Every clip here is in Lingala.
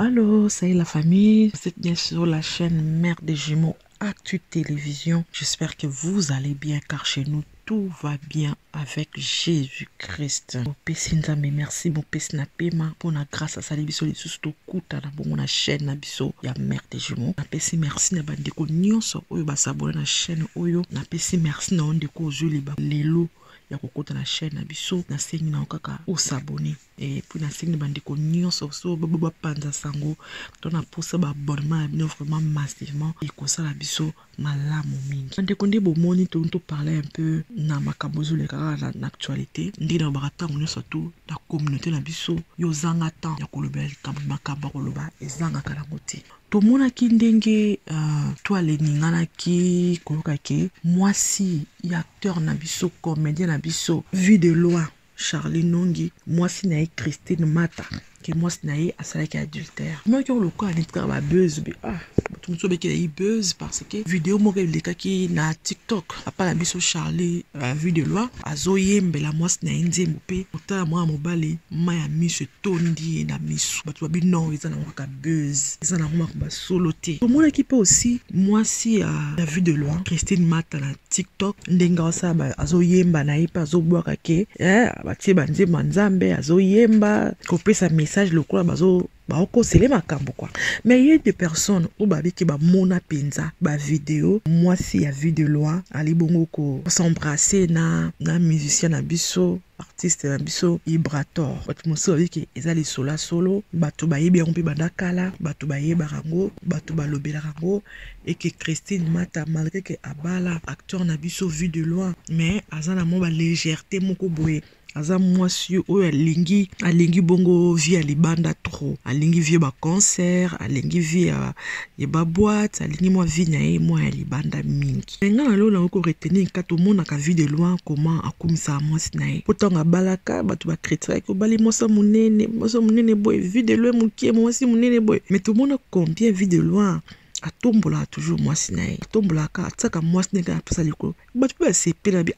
Allô, salut la famille, vous êtes bien sur la chaîne Mère des Jumeaux Actu Télévision. J'espère que vous allez bien car chez nous tout va bien avec Jésus-Christ. Mais merci mon père Snapema pour la grâce à sa biso les sous kuta na bongo na chaîne na biso ya Mère des Jumeaux. Na pesi merci na bandeko nyonso oyo ba s'abonner na chaîne oyo. Na pesi merci na ondeko ozuli ba lelo ya kokota na chaîne na biso na sengi na okaka o s'abonner et puis na sengi bandeko nyonso so ba panza sango to na posa ba abonnement na vraiment massivement et ko sala biso malamu mingi. Bandeko ndi bo moni to parler un peu na makabozo le kaka na actualité ndi na barata nyonso tout la communauté na biso yo zanga temps ya kolobela makamba koloba ezanga kala ngoti. To mona ki ndenge toi le ningana ki koloka ke mwasi ya acteur na biso comédien na biso vie de loi Charlie Nongi mwasi na Christine Mata que mwasi na ye asalaki adultère. Moi qui le quoi en ba buzz tout le monde qui buzz parce que vidéo mo ke ki na TikTok apa la biso Charlie vie de loi azoyembe la mwasi na nzembo pe ota mwa mobali maya miso tondi na miso batu ba bino ezana ka buzz ezana ngoma ba solo te. Tout le monde qui peut aussi mwasi la vie de loi Christine Mata na TikTok ndenga osa ba azoyemba na ipa azobwaka ke batie banze manzambe azoyemba kopesa message le quoi bazo baoko sele makambo quoi. Mais il y a des personnes où babi ki ba mona penza ba vidéo moi si ya vie de loi ali bongo ko s'embrasser na musicien na biso artiste na biso Ibrator batu moso babi ki ezali sola solo batu ba yebi on pe bandakala batu ba yeba rango batu ba lobela rango et que Christine Mata malgré que abala acteur na biso vie de loi mais azana mo ba légèreté moko boye aza mwasi oyo alingi bongo vie libanda trop alingi vie ba concert alingi vie ya ba boîte alingi moi vie na ye moi ya libanda mingi nga lo na ko retenir ka to mona ka vie de loin comment akumisa mwasi na ye potanga balaka batu ba critique ko bali mosa munene boy vie de loin mukie mwasi munene boy mais tout monde combien vie de loin atombola toujours mwasi na ye atombola ka ataka mwasi ne ka pesa liko batu pe sepela bi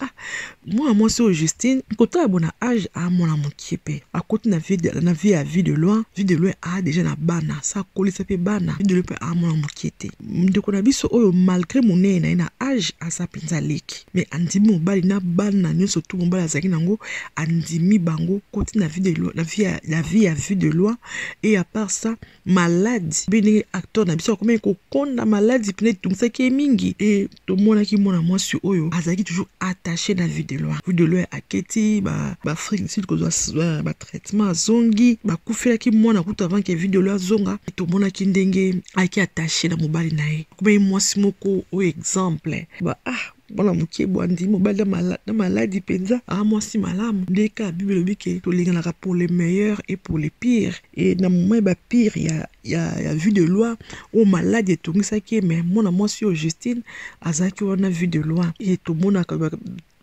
moi so Justine kota bona âge a mona mokipe a côté na vie de loin a déjà na bana ça coller ça pe bana vie de loin a mona mokiete ndeko na biso oyo malgré monene na âge a sa penza leki mais andimi mobali na bana nyonso tout mobali azaki nango andimi bango côté na vie de loin la vie de loin et à part ça maladie bini acteur na biso comme konda maladie pene tumsaki mingi et to mona ki mona mwasi oyo azaki toujours attaché na vie de loi aketi ba Afrique du Sud ko ba traitement zongi ba kufela ki mona kuta avant que vie de loi zonga et to mona ki ndenge aki attaché na mobali na ye comme mwasi moko o exemple bona mukie bwandi mobali na maladie penza mwasi malamu ndeka bible bike to lingana pour les meilleurs et pour les pires et na moment ba pire ya vie de loi o maladie tongisaki mais mona mwasi o Justine azaki wana vie de loi et to mona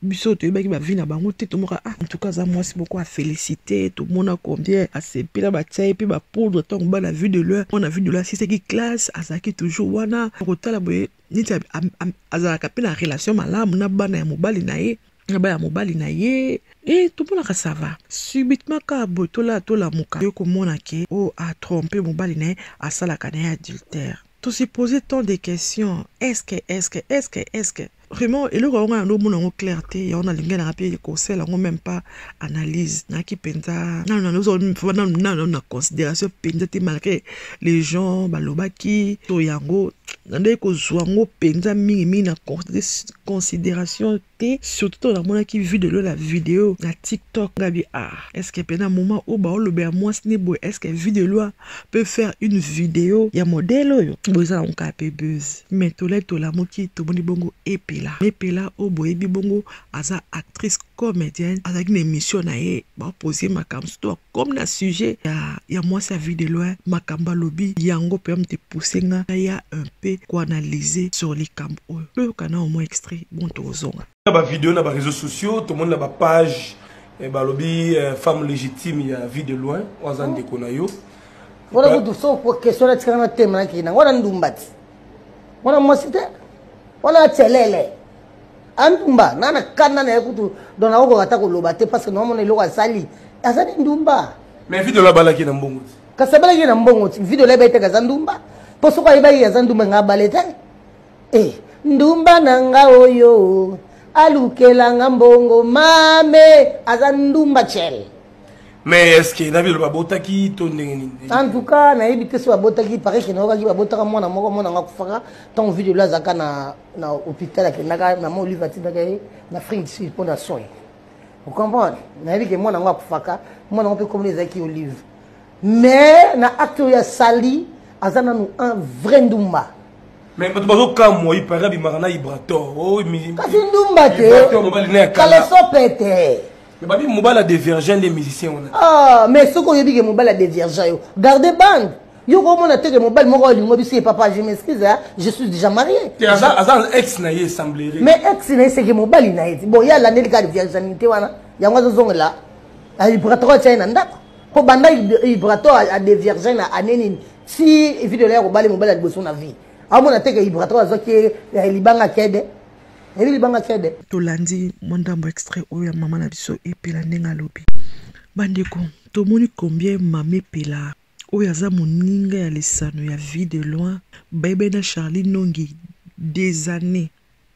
biso to yebaki ba vie na bango te to moka en tout cas za mwasi beaucoup à féliciter to mona combien à sepela ba tsaye pe ba poudre tant ba la vie de loi on a vu de la c'est qui classe azaki toujours wana kotala boye niti azalaka pe na relation malamu na bana ya mobali na ye et tout le monde ça va subitement ka botola tola muka yo komona ke a trompé mobali na ye a sala kana adultère to se poser tant de questions est-ce que vraiment et le on a no mon clarté on a linga na rapide conseil on même pas analyse na ki penza na considération penza te malgré les gens balobaki to yango ndé ko zwango penza mingi na considération te surtout dans mon qui vu de la vidéo na TikTok gabi est-ce que pendant moment où ba lobe a moi ce boy est-ce que vidéo peut faire une vidéo ya modèle oyo boza on ka pe buzz mais to la moki to boni bongo epela o boy bi bongo aza actrice comédienne avec une émission na ye ba poser makambo to comme na sujet ya moi sa vidéo makamba lobi yango peut me te pousser nga ya un peu ko analyser sur les camps le canal au moins extrait bon to zonga ba vidéo na ba réseaux sociaux tout le monde na ba page et ba lobi femme légitime ya vie de loin wazan de konayo wala ko so ko question la tsana tema na kina wala ndumbati wala mosite wala tselele andumba nana kana na ekutu dona oko kata ko loba te parce que no mona iloko asali asali ndumba mais vie de la bala ki na mbongo kasabala yena mbongo video la bete kazandumba poso kwa iba ya zandumba ngabalete ndumba nanga oyo alukela ngambongo mame azandumba chel. Mais est-ce que Nabil Babotaki tourne en tout cas na ebité so babotaki paraît que na babotaka mwana moko mwana ngakufaka ton video la zaka na hôpital ke naka na mo livati na Afrique Sud pour na soin. Vous comprenez? Na ebité mwana ngakufaka mwana ngopé comme les aki olive. Mais na acte ya sali azana nous un vrai ndumba. Mais bato quand moi il paraît bimarana ibrato oh mi kasi ndumba te kale sopete. Mais babi mobile a divergent des musiciens on a. Ah mais ce qu'on dit que mobile a divergent gardez bande yo comment on que mobile moko lingo bisi papa je m'excuse je suis déjà marié. Azan ex na ye semblerait. Mais ex na c'est que mobile na ye bon ya la neli ka divergentité wana yango zo la ibrato tena ndako ko banda ibrato a divergent na aneni si video la ko bale mobile a bosso na vie. Amona teke ibrato azoki libanga kede. Libanga kede. Tolandi mondambo extrait oya mama na biso epela ndenga lobi. Bandeko, tomoni combien mame pela oya za moninga ya lesano ya vie de loin bébé na Charlie Nongi des années.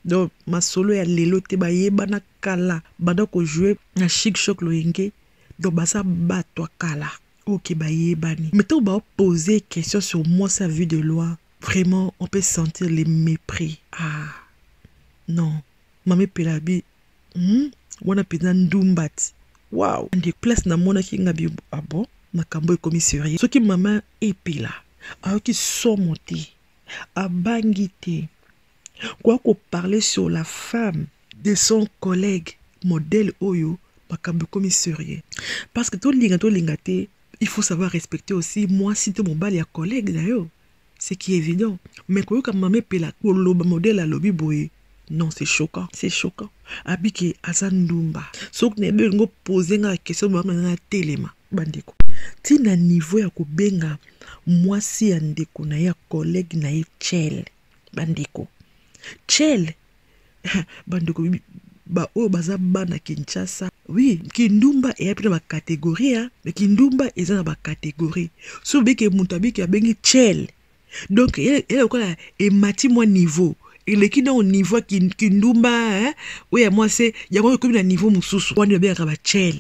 Donc masolo ya lelo te bayeba na kala banda ko jouer na Chic Choc Loyenge donc basa batwa kala. OK bayebani. Mais to ba poser question sur moi sa vie de loin. Vraiment, on peut sentir les mépris. Ah, non. Mame Pelabi, wana pena ndumbat. Wow. Des places na mona ki ngabi abo, makambo commissaire. Ce qui maman epela, a qui sont montés, a bangité. Quoi qu'on parlait sur la femme de son collègue modèle Oyo, makambo commissaire. Parce que tout lingate, il faut savoir respecter aussi moi si tu mon bal ya collègue d'ailleurs. C'est qui est évident. Mais quand on m'a pela le modèle à lobby boy, non c'est choquant, c'est choquant. Abike azandumba. Sok nebe ngo poser nga question na telema bandeko. Ti na niveau ya ko benga mwasi ya ndeko na ya collègue na ye chel bandeko. Chel bandeko ba o baza bana Kinshasa. Oui, kindumba et après ma catégorie mais kindumba eza na ba catégorie. So beke mutabiki abengi chel. Donc, il y a mati moi niveau. Il est qui dans au niveau qui ndumba, hein? Oui, moi c'est, il y a comme un niveau moussous. On est bien à chel.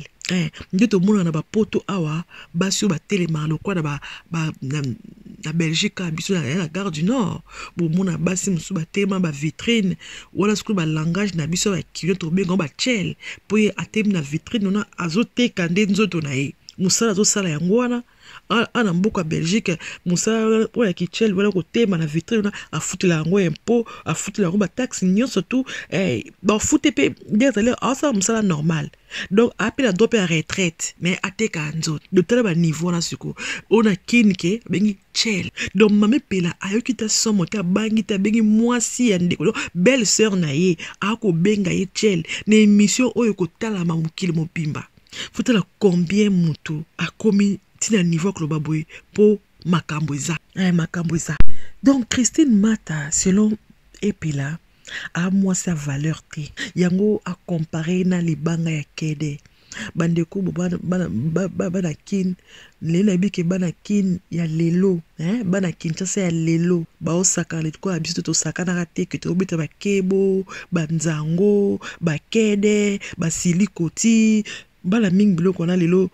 Nous tout le monde a ba poto awa, ba sur ba télémarlo quoi na Belgique, biso la gare du Nord. Bon, mon a basi moussou ba téléma ba vitrine. Wala ce que ba langage na biso ba qui vient trouver ba chel. Pour y atteindre na vitrine, on a azote kande nzoto na e. Moussala zo sala yangwana. En mboka Belgique musa oya kichel wala ko tema na vitrine a foutre la ngo impôt a foutre la ngo ba taxe nyon surtout ba foutre pe désolé ça musa normal donc après la dope à retraite mais ateka nzo de tel ba niveau na suko on a kinke bengi chel donc mame pela ayoki ta somo ta bangi ta bengi mwasi ya ndeko belle sœur na ye a ko benga ye chel na émission oyo ko tala ma mukili mopimba faut la combien mutu a commis tina niveau que le baboué pour makamboza makamboza. Donc Christine Mata selon Epila a moi sa valeur te yango a comparé na libanga ya kede bandeko bana kin lena bike bana kin ya lelo bana Kinshasa ya lelo ba osaka le ko abiso to sakana rate que to bita ba kebo banzango ba kede ba silikoti bala ming biloko na lelo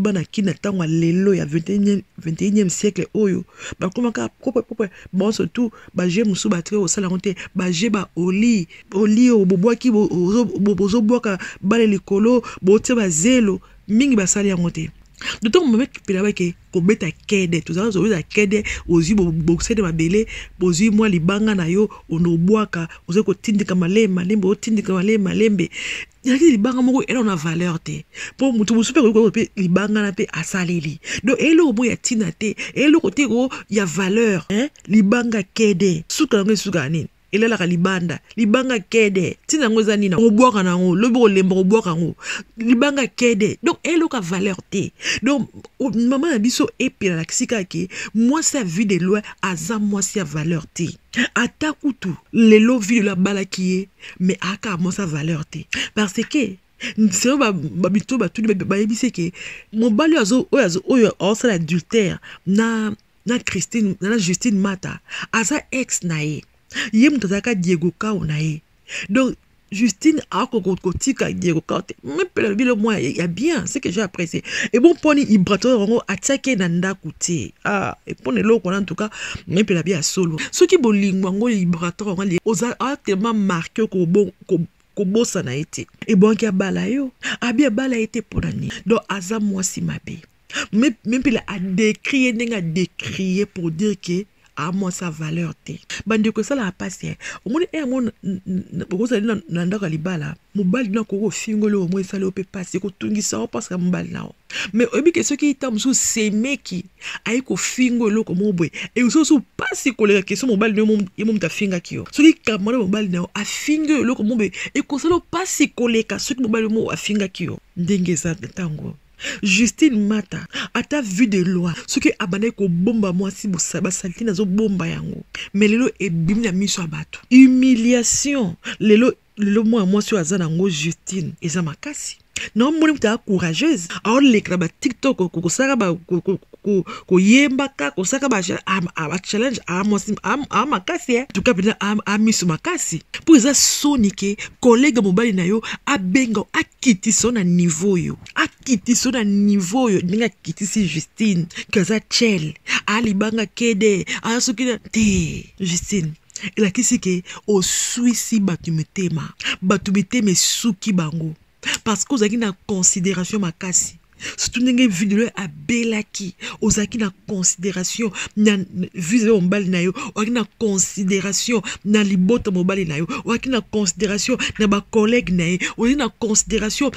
bana kina tango lelo ya 21e siècle oyo ba komaka propre bon surtout ba je musu ba tre au sala honte ba je ba oli o bobwaki bozo bwaka bale likolo bo te ba zelo mingi ba sali honte d'autant que mec pela ba ke ko beta kede to za zo beta kede ozi boxe de mabele bozi moi libanga na yo ono bwaka ozo ko tindika malembe o tindika malembe yaki libanga moko ela na valeur te pour mutu super ko pe libanga na pe asaleli donc elo mo ya tina te elo ko te ko ya valeur libanga kede suka ngo suka nini ele la libanga kede tina ngo zanina o bwaka na ngo lobo lemba o bwaka ngo libanga kede donc elo ka valeur te donc maman na biso epela la kisika ke moi sa vie de loin aza moi sa valeur te ata kutu lelo vie de la balakié mais aka moi sa valeur te parce que c'est ba bito ba tout ba yebise ke mobali oyo osala adultère na Christine na Justine Mata aza ex na ye mutazaka Diego Kao na ye. Donc Justine a kotika Diego Kao mais peut le moi il y a bien c'est que j'ai apprécié et bon poni Ibrator ngo attaquer na ndaku te et poni loko en tout cas mais peut la bien solo ce qui bolingwa ngo Ibrator ngo oza tellement marqué ko bon ko bossa na été et bon ki abala yo abia bala été pour nani donc aza moi si mabe mais même il a décrié pour dire que à moi sa valeur te bande ko ça la passer au monde mon ko ça na ndaka libala mobali na ko fingolo mo ça le peut passer ko tungisa parce que mobali na mais obi que ce qui tam sous s'aimer qui ay ko fingolo ko mo boy et so passer ko le question mobali no mo ta finga ki yo so ki kamana mobali na a fingolo ko mo boy et ko ça passer ko le ka so ki mobali mo a finga ki yo ndenge ça tango. Justine Mata ata vu de loi ce que abane ko bomba moi si bosaba salti nazo bomba yango mais lelo e bimna miso abato humiliation lelo moi sur azana ngo Justine eza makasi non moni muta courageuse alors l'écran ba TikTok ko saka ba ko yemba ka ko saka ba challenge a makasi tout cas bien a miso makasi pour eza sonike collègue mobali na yo abenga akiti sona niveau yo akiti sona niveau yo ninga kiti si Justine kaza chel ali banga kede a sokina te Justine il a kisi ke o suisi batumitema suki bango parce que vous avez une considération makasi surtout n'engagez vidéo à belaki vous avez une considération na vidéo mbali na yo vous avez une considération na libota mobali na yo vous avez une considération na ba collègue na yo vous avez une considération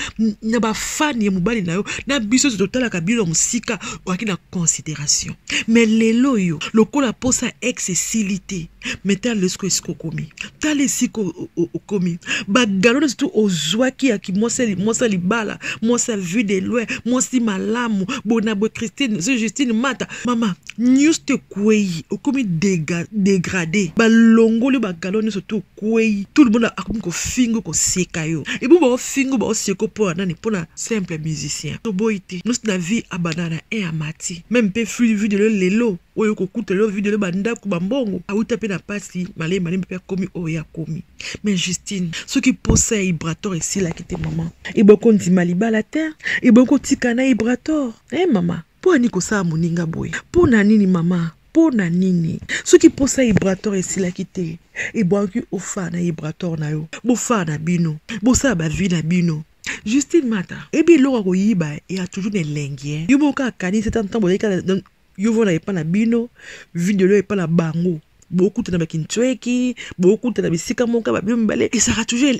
na ba fan ya mobali na yo na biso total kabilo musika vous avez une considération mais lelo yo lokola posa excessivité mettez le siko komi tale siko komi ba galon surtout ozwaki ya ki moi ça libala moi ça vu de loin moi si malamu bonabo Christine c'est Justine Mata maman news te kwei okomi dégradé ba longolo ba galon surtout kwei tout le monde a comme ko fingo ko sekayo et bon ba fingo ba seko pour nani pour na simple musicien to boité nous na vie abanana et amati même peu vu de lelo oyo ko kutelo video banda ku bambongo auta pe na pasi malé pe komi oya komi mais Justine ce qui possède Ibrator ici là qui était maman et beaucoup dit maliba la terre et beaucoup tikana Ibrator maman pour ani ko sa moninga boy pour nani maman pour nani ce qui possède Ibrator ici là qui était et beaucoup au fan Ibrator na yo bo fa na bino bo sa ba vie na bino Justine Mata et bien l'ora ko yiba et a toujours des lengues yo mo ka kani c'est un temps yo vona pas na bino vidéo et pas na bango beaucoup de bakintweki beaucoup de bisika moka ba bimbale et ça toujours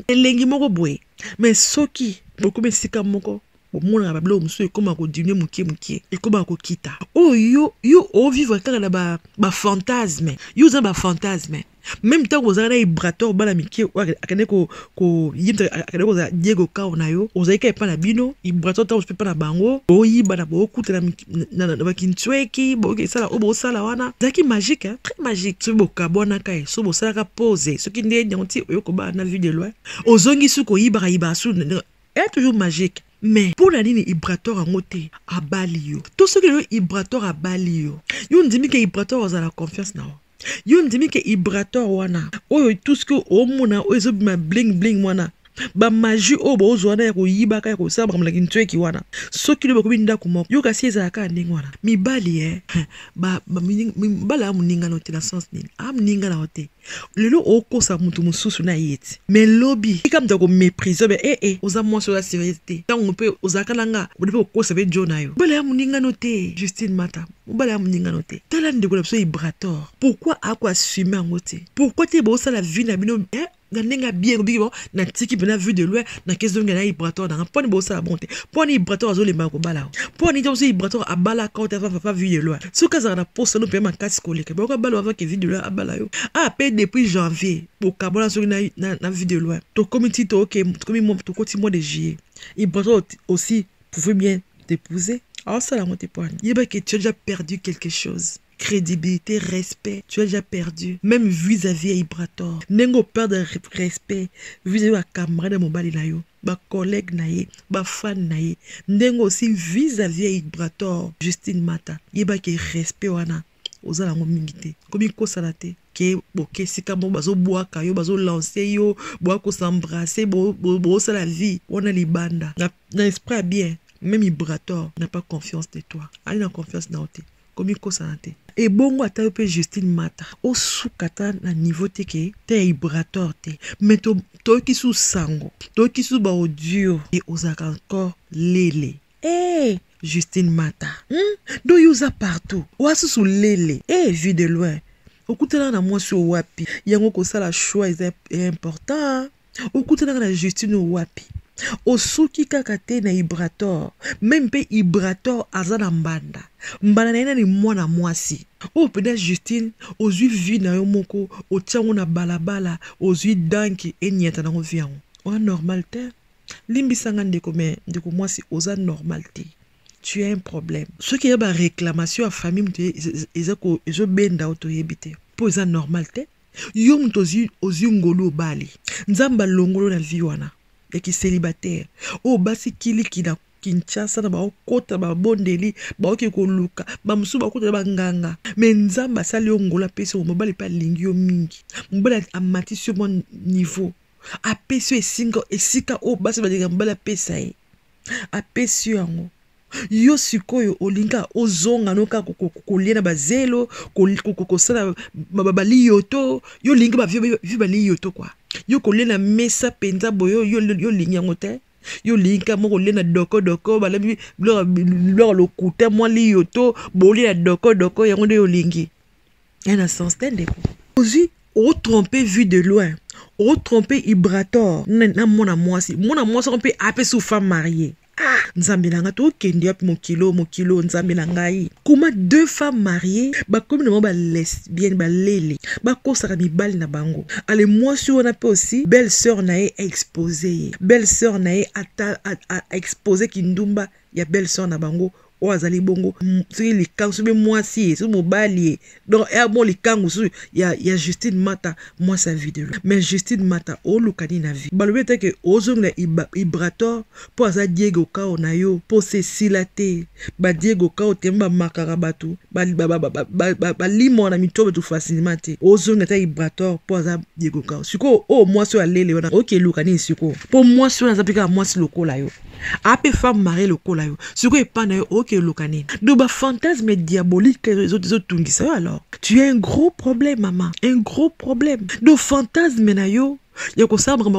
lengi moko boy mais soki beaucoup bisika moko mona ba blo muso ekoma ko dîner mukie ekoma ko kita yo o vivre kaka na ba fantasme yo za ba fantasme même temps vous avez Ibrator bala mikie akane ko yimta akane ko Diego Kao na yo ozaika pa na bino Ibrator ta pas na bango oyiba na bokutela na bakintweki boke sala obo sala wana zaki magique très magique so bokabona kai so bo sala ka pose so ki ndenge nti oyoko ba na vue de loin ozongi suko yiba su est toujours magique. Mais pour la ligne Ibrator en côté à Balio, tout ce que le Ibrator à Balio, yon dit que Ibrator a la confiance na. Yon dit que Ibrator wana, oh tout ce que au mona, oh zo bling wana. Ba magie o bo zwana ko yiba ka ko sabra mla kintwe ki wana so kile bako binda ko mo yo ka sieza ka ndenge wana mi bali ba bala muninga no te na sens ni am ninga na hote lelo o ko sa mutu mususu na yeti mais lobby comme ta ko mépriser be oza moi sur la sévérité tant on peut ozaka langa bo de ko sabe jona yo bala muninga no te Justine Mata bala muninga no te tala ndeko la so Ibrator pourquoi a ko assumer ngote pourquoi te bo ça la vie na bino Nanenga bien bon na tiki bena vu de loin na question ngana Ibrator na poni bosa bonté poni Ibrator azo le mako bala poni to so Ibrator abala quand ta fa vu de loin so kaza na poste no pe ma kasi koleka boko bala avant que vu de loin abala yo pe depuis janvier au kabona so na vu de loin to comité to OK comme moi to côté mois de juillet Ibrator aussi pouvait bien t'épouser alors ça la monté poni yeba que tu as déjà perdu quelque chose. Crédibilité, respect, tu as déjà perdu. Même vis-à-vis à Ibrator. Nengo perd de respect vis-à-vis à camarade de mobile na yo. ba collègue na ye, ba fan na ye, ndengo aussi vis-à-vis Ibrator, Justine Mata, yeba ki respect wana, ozala ngo mingite, komi ko salate, ke boke sika mo bazo boaka yo, bazo lancer yo, boako s'embrasser, bo sa la vie, wana libanda, na esprit bien, même Ibrator n'a pas confiance de toi, ali na confiance na ote, komi ko salate. Et bongo ata yo pe Justine Mata, o soukata na niveau te ke, te Ibrator te, mais to ki sou sango, to ki sou ba audio, et ozaka encore lele. Eh, Justine Mata, do yuza partout, wasu sou lele, vu de loin. Okutela na moi sur wapi, yango ko sala choix est important. Okutela na Justine wapi. Osuki kakate na Ibrator, même pe Ibrator azana mbanda. Mbanda na ina ni mwana mwasi. O peda Justine, ozui vi na yo moko, o tiango na balabala, ozui danki enyata na ngoviango. Oa normal te. Limbi sanga ndeko mwasi oza normal te. Tu as un problème. Ce qui est ba réclamation à famille mte ezako ezo benda auto yebite. Po eza normal te. Yo mtozi ozi ngolo bali. Nzamba longolo na vie wana. Eki célibataire. O basi kili kina Kinshasa na ba kota ba bondeli ba oke ko luka ba musuba kota ba nganga. Mais nzamba sali ongola pese o mobali pa lingi yo mingi. Mbala amati sur mon niveau. A pese esika o basi ba diga mbala pesa e. A pese yango. Yo sikoyo olinga ozonga noka kolia na bazelo kokosala babali yoto yo linga ba vi bali yoto kwa yo kolia na mesa penza boyo yo linga ngote yo linga moko lena doko balabi lo kuta moi li yoto boli na doko yango de yo lingi en sens tende ko ozi o tromper vu de loin o tromper Ibrator na mona mwasi on peut appeler sous femme mariée. Nzambe nanga to kende yapi mokilo nzambe nangai. Kuma deux femmes mariées ba comme no ba lesbienne ba lele ba kosaka mibali na bango. Ale moi sur on appelle aussi belle sœur nae exposé. Belle sœur nae a exposé kindumba ya belle sœur na bango. O azali bongo soki likangu soki mwasi so mobali donc bon likangu so ya Justine Mata moi sa vidéo mais Justine Mata o lukani na vie balobi te ke ozongla Ibrator po aza Diego Kao na yo po se silate ba Diego Kao temba makara batu ba limo na mitobe tu facilement te ozongla ta Ibrator po aza Diego Kao siko o mwasi alele wana oke lukani siko po mwasi wana zapika mwasi lokola yo ape femme mariée lokola yo siko epana yo oke lokani do ba fantasme diabolique que les autres tungisa alors tu as un gros problème maman un gros problème do fantasme na yo ya ko sabra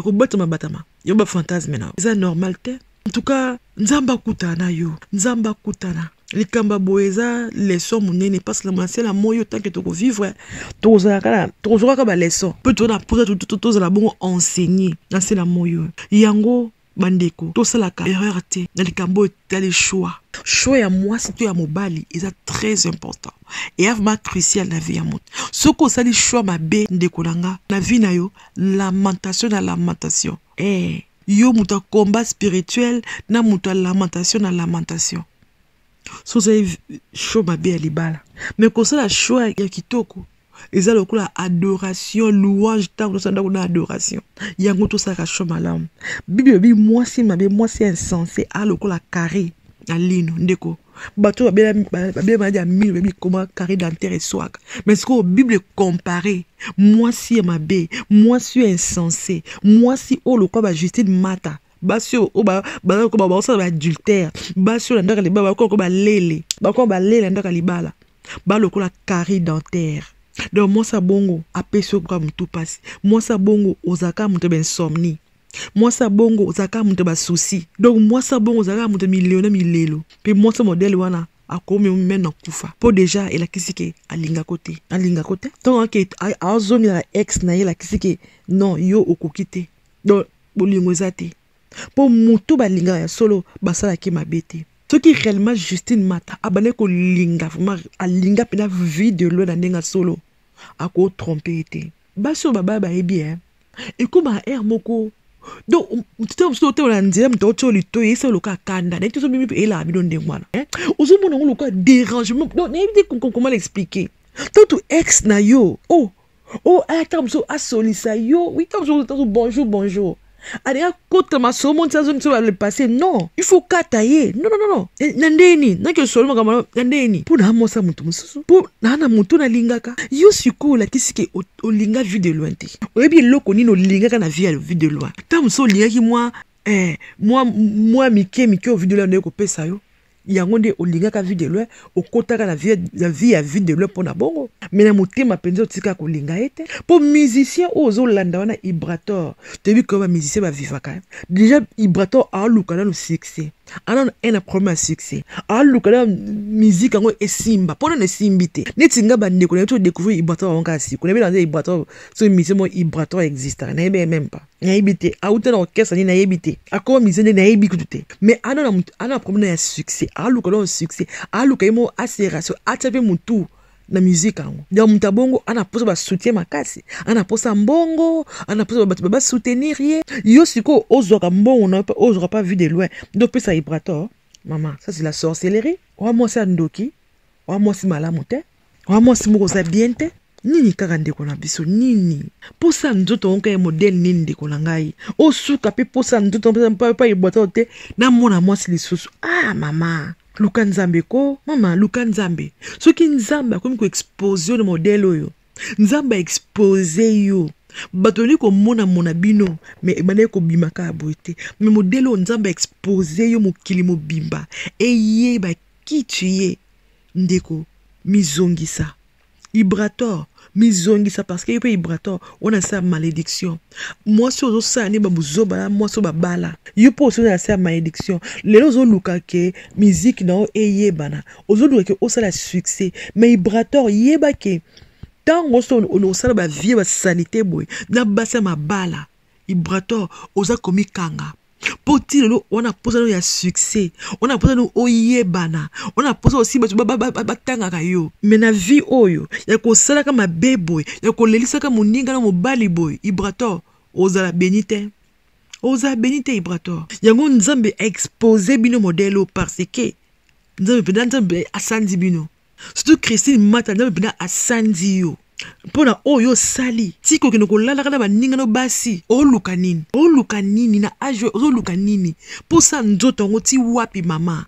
ko batama batama yo ba fantasme na c'est normal te en tout cas nzamba kutana yo nzamba kutana likamba boeza leçon munene parce que la c'est la moyo tant que tu vivre toza ka ba leçon peut on apprendre tout la bon enseigner c'est la moyo yango bandeko to salaka erreur te na likambo tali choix ya moi si tu ya mobali est très important et vraiment crucial na vie ya moto soko sali choix mabe ndeko nanga na vie na yo lamentation yo muta combat spirituel na muta lamentation so sali choix mabe ya libala mais ko sala choix ya kitoko eza lokola adoration louange tango sanda kuna adoration yango to saka chomalam bible bi mwasi mabe mwasi insensé a lokola carré na lino ndeko bato ba madia mille bebi comment carré dentaire et swag mais ce que bible comparé mwasi mabe mwasi insensé mwasi o lokola ba Justine Mata basio o ba sa ba adultère basio ndaka libala ko ba lele ndaka libala ba lokola carré dentaire. Donc moi ça bongo apeso kwa mtu pasi moi ça bongo ozaka mtu ben insomnie moi ça bongo ozaka mtu ba souci donc moi ça bongo ozaka mtu miliona milelo pe moi ça modèle wana akomi maintenant kufa po déjà ela kisike alinga côté donc que azongi la ex na ela kisike non yo okokite donc bolingo zate po mutu balinga ya solo basala ki mabete. Ce qui réellement Justine Mata abane ko linga vraiment alinga pena vie de l'eau na ndenga solo ako tromper été baso baba ba bien et comme air moko donc tu te on ndira mto lito yesa loka kanda na tout mimi ela bi don ndengwana ozo mona loka dérangement donc comment l'expliquer tout ex na yo oh attends so asolisa yo oui comme bonjour alinga kota masomo nsa zone so le passé non il faut kataye non nandeni nake solo makama nandeni puna amosa mutu mususu po nana mutu na lingaka yo sikola kisike olinga vie de loin te oyebi loko nino lingaka na vie de loin tam so lingaki moi mike au vie de loin ko pesa yo yango nde olingaka vie de loin okotaka na vie de loin pona bongo mais na motema penza otika kolinga ete po musicien ozo landa wana Ibrator tebi ko ba musicien ba vivaka déjà Ibrator a lukana no succès alors un problème à succès a lukana musique ngo esimba pona ne simbite netinga ba ndeko na to découvrir Ibrator onka si ko na Ibrator so musicien mo Ibrator existe na ebe même pas na ebité a uta na orchestre ni na ebité akoma musicien na ebité mais ana problème à succès a lukana no succès a lukamo asération atape mutu na musique ango ndio mutabongo anaposa ba soutien makasi anaposa mbongo anaposa ba soutenir yo siko ozoka mbongo na ozoka pas vu de loin donc pesa Ibrator maman ça c'est la sorcellerie wa moi ça ndoki wa moi si malamu te wa moi si moko za bien te nini kaka ndeko na biso nini posa nzoto onka e modèle nini ndeko na ngai osuka pe posa nzoto pa Ibrator te na mona moi si lisusu mama Luka Nzambe ko mama Luka Nzambe soki Nzambe akomi ko expose le modèle oyo Nzambe expose yo batoni ko mona bino mais ebane ko bimaka aboite mais modèle oyo Nzambe expose yo mokili mobimba eyeba ki tu es ndeko mizongisa Ibrator mizongisa parce que yo Ibrator on a sa malédiction moi si ozo sa ni babuzoba moi so babala yo po so na sa malédiction lelo zo luka ke musique na eyebana ozo luka ke o sa la succès mais Ibrator yeba ke tango so on sala ba vie ba sanité boy na basa mabala Ibrator oza komi kanga poti lelo on a posé no ya succès on a posé no oyebana on a posé aussi batanga kayo mais na vie oyo ya ko sala kama beboy ya ko lelisa kama muninga na mobali boy Ibrator ozala benite Ibrator yango Nzambe exposé bino modèle parce que Nzambe asandi bino surtout Christine Mata Nzambe asandi yo pona oyo sali tiko ke noko lala kana baninga no basi o luka nini na ajo o luka nini posa nzoto ngo ti wapi mama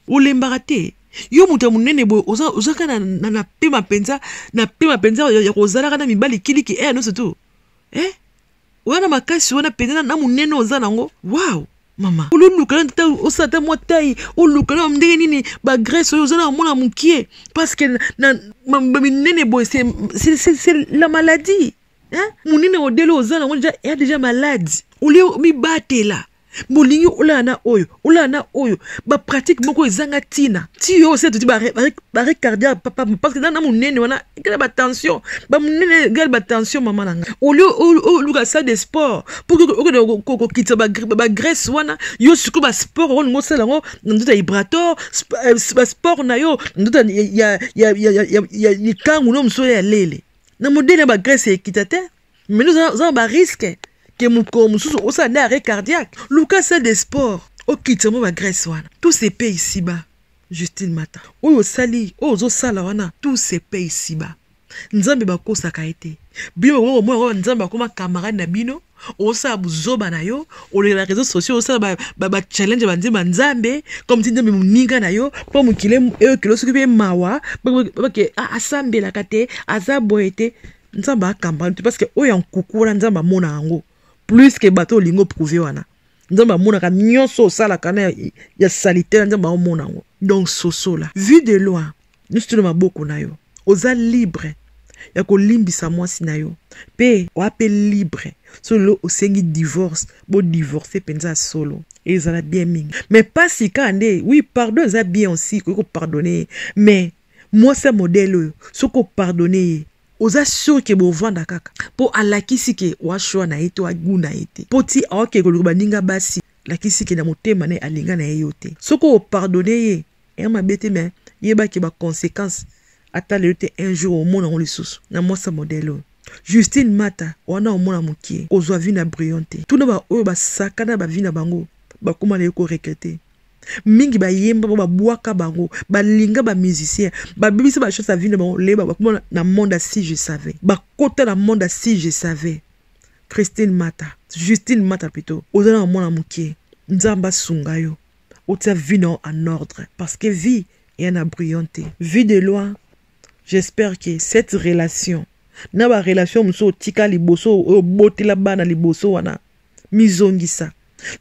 o lembaka te yo muta munene boy oza kana na pema penza ya kozala kana mibali kiliki no surtout wana makasi wana penza na munene oza nango wow mama oluka nta osata motai oluka na ndenge nini ba graisse oyo zana mona mukie parce que na minene boy c'est la maladie munene odele ozana ngo déjà malade oli mi batela bolingi olana oyo ba pratique moko ezanga tina ti yo c'est tout ba cardiaque papa parce que na munene wana ikela ba tension ba munene gal ba tension mama nanga olio luka ça de sport pour que kitsa ba graisse wana yo suko ba sport on ngo sala ngo ndoto Ibrator ba sport na yo ndoto ya kangu no mso ya lele na modèle ba graisse ekitate mais nous avons ba risque que mon corps au sein d'arrêt cardiaque Lucas c'est des sports au quitte moi Grèce wana tous ces pays ici bas Justine Mata au sali au sala wana tous ces pays ici bas Nzambe bakosa kaite bino moi Nzambe akoma camarade na bino au sa buzoba na yo au les réseaux sociaux au sa ba challenge ba Nzambe comme ti Nzambe muninga na yo po mukile kilo soki mawa ke asambe la kate azaboete Nzambe akamba parce que oyo nkukura Nzambe mona ngo plus que bateau lingo prouvé wana Nzamba mona ka nyonso sala kana ya salitaire Nzamba mona ngo donc soso la vu de loin nous sommes maboko na yo oza libre ya ko limbisa mwasi na yo pe o appel libre solo osengi divorce bo divorcer penza solo et ça la bien mingi mais pas si kande oui pardon ça bien aussi ko pardonner mais moi c'est modèle ce ko pardonner oza sûr que bo vanda kaka po alakisi ke wa shwa na ete wa guna ete poti aoke ko baninga basi lakisi ke na motema ne alinga na yote soko pardonner ye mabete mais yeba ke ba conséquences ata le te un jour au monde on les sous na moi sa modèle Justine Mata wana au monde mukie ozwa vie na brillante tout na ba oyo ba sakana ba vie na bango ba kuma le ko recruter mingi ba yemba ba boaka bango ba linga ba musicien ba bibisa ba chose à vie na bango le ba kuma na monde si je savais ba kota na monde si je savais Christine Mata, Justine Mata plutôt. Ozana mona mukie. Nzamba sungayo. Otia vino en ordre. Parce que vie est en brillanté. Vie de loin. J'espère que cette relation, na relation mso tika liboso o bote la bana liboso wana mizongisa.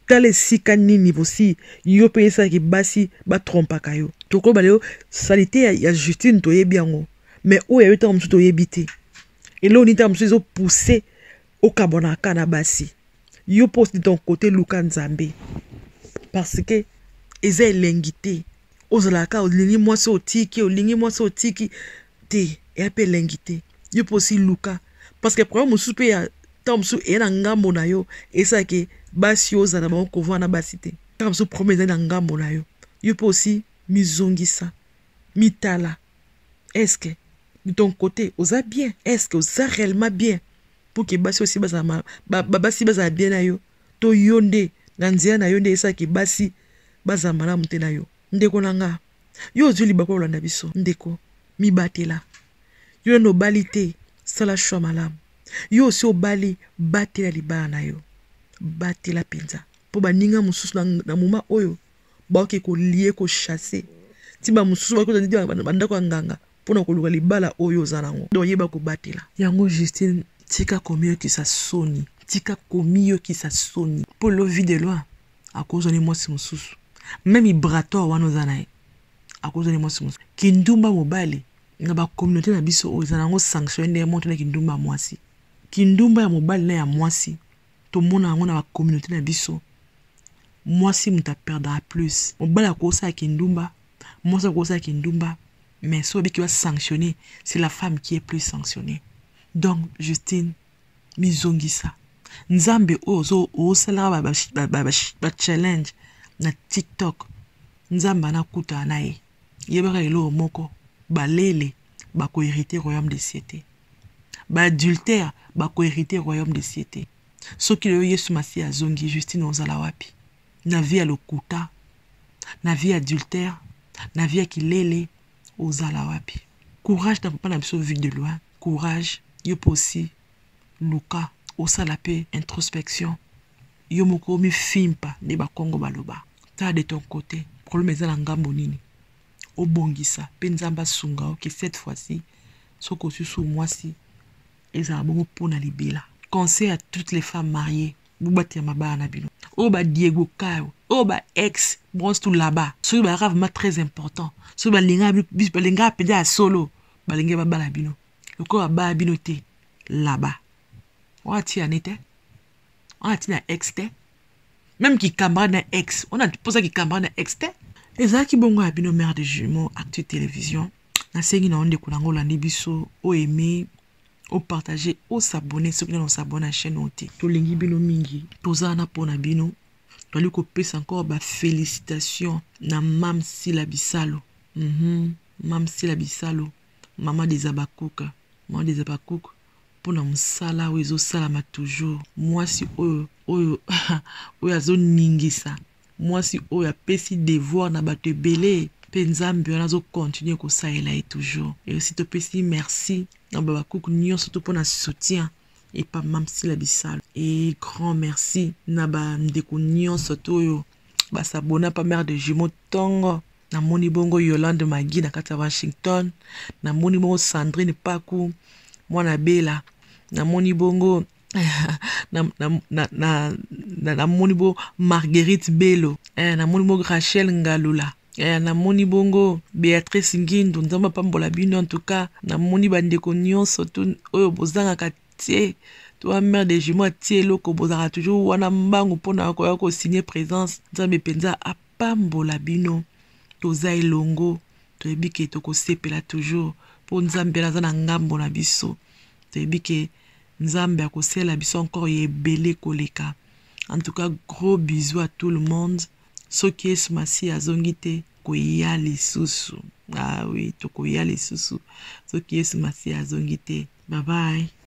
Tale sika nini vosi yo pesa ki basi ba trompa kayo. Toko baleo salite ya Justine to yebiango. Mais o ya yota mso to yebite. Et là on ita mso zo pousser au kabonaka na basi. Yo poste de ton côté Luka Nzambe. Parce que eza elengite. Ozalaka olingi mwasi otiki, olingi mwasi otiki te e ape elengite. Yo posi Luka. Parce que problème musu pe ya tamsu e na ngambo na yo esa ke basi ozala ba ko na basi te. Tamsu promesa na ngambo na yo. Yo posi mizongisa. Mitala. Est-ce que de ton côté oza bien? Est-ce que oza réellement bien? Pour que basi aussi basi baza bien na yo. To yonde nanzia na yonde esa ke basi baza malamu te na yo. Ndeko nanga. Yo ozuli bako landa biso. Ndeko mi batela. Yo no balite sala shwa malamu. Yo aussi obali batela libana na yo. Batela penza. Po baninga mususu na muma oyo baoke ko lié ko chasser. Tiba mususu bako ndi bandako nganga pona ko luka libala oyo zanango. Do yeba ko batela. Yango Justine tika komio ki sa soni. Tika komio ki sa soni. Po lo vie de loin. A cause de moi si mususu. Même Ibrato wano zanae. A cause de moi si mususu. Kindumba mobile. Na ba communauté na biso o zanango sanctionner monte na kindumba mwasi. Kindumba ya mobile na ya mwasi. To mona ngo na ba communauté na biso. Mwasi muta perdra plus. Mobile a kosa kindumba. Mwasi kosa kindumba. Mais so bi qui va sanctionner, c'est la femme qui est plus sanctionnée. Donc Justine mizongisa. Nzambe ozo o sala ba challenge na TikTok. Nzamba na kuta nae. Yebaka elo moko balele ba ko hériter royaume de ciété. Ba adultère ba ko hériter royaume de ciété. Soki le Yesu masi azongi Justine ozala wapi. Na vie ya lokuta, na vie adultère, na vie kilele ozala wapi. Courage na papa na biso vie de loin. Courage yo posi Luka osala pe introspection. Yo moko mi fimpa ne ba Kongo baloba. Ta de ton côté, problème eza ngambo nini. Obongisa pe nzamba sunga que cette fois-ci soko susu mwasi eza bongo pona libela. Conseil à toutes les femmes mariées. Boubati mabana na bino. Oba Diego Kao, oba ex bronze tout là-bas. Ce ba vraiment très important. Ce ba linga pede à solo, ba linga ba bala bino. Le ko ba bino te là-bas. On a ti anete. On a ti na ex te. Même qui camarade na ex, on a posé qui camarade na ex te. Ezaki bongo abino mère de jumeaux Actu Télévision. Na sengi na onde kulango landi biso o aimer, o partager, o s'abonner ceux qui n'ont s'abonner à la chaîne oti. To lingi bino mingi, toza na pona bino. To ali ko pesa encore ba félicitations na Mam Sila Bisalo. Mam Sila Bisalo, maman des Abakuka. Maman des Abakuka. Pona musala wezo salama toujours. Moi si oyo azo ningisa. Moi si oyo apesi devoir na bato belé. Penzambi on azo continuer ko ça et toujours. Et aussi te pesi merci. Na Babakuku nyon surtout pour na soutien. Et pas Mam Sila Bisalo. Et grand merci. Na ba ndeko nyon surtout yo. Ba s'abonna pas mère de jumeaux tongo. Na moni bongo Yolande Magui na kata Washington. Na moni bongo Sandrine Paku. Mwana Bela. Na moni bongo na moni bongo Marguerite Bello. Na moni bongo Rachel Ngalula. Na moni bongo Béatrice Ngindo. Nzamba pambola bino en tout cas. Na moni bandeko nyonso tu oyo bozanga katie. Toi mère des jumeaux tie loko bozara toujours wana mbangu pona ko signer présence. Nzambe penza apambola bino. Toza elongo. Toyebi ke toko sepela toujours. Po nzambe na zana ngambo na biso. Toyebi ke nzambe akosela biso encore yebele koleka. En tout cas, gros bisous à tout le monde. Ce qui est masi azongite koya les susu. Ah oui, to koya les susu. Ce qui est masi azongite. Bye bye.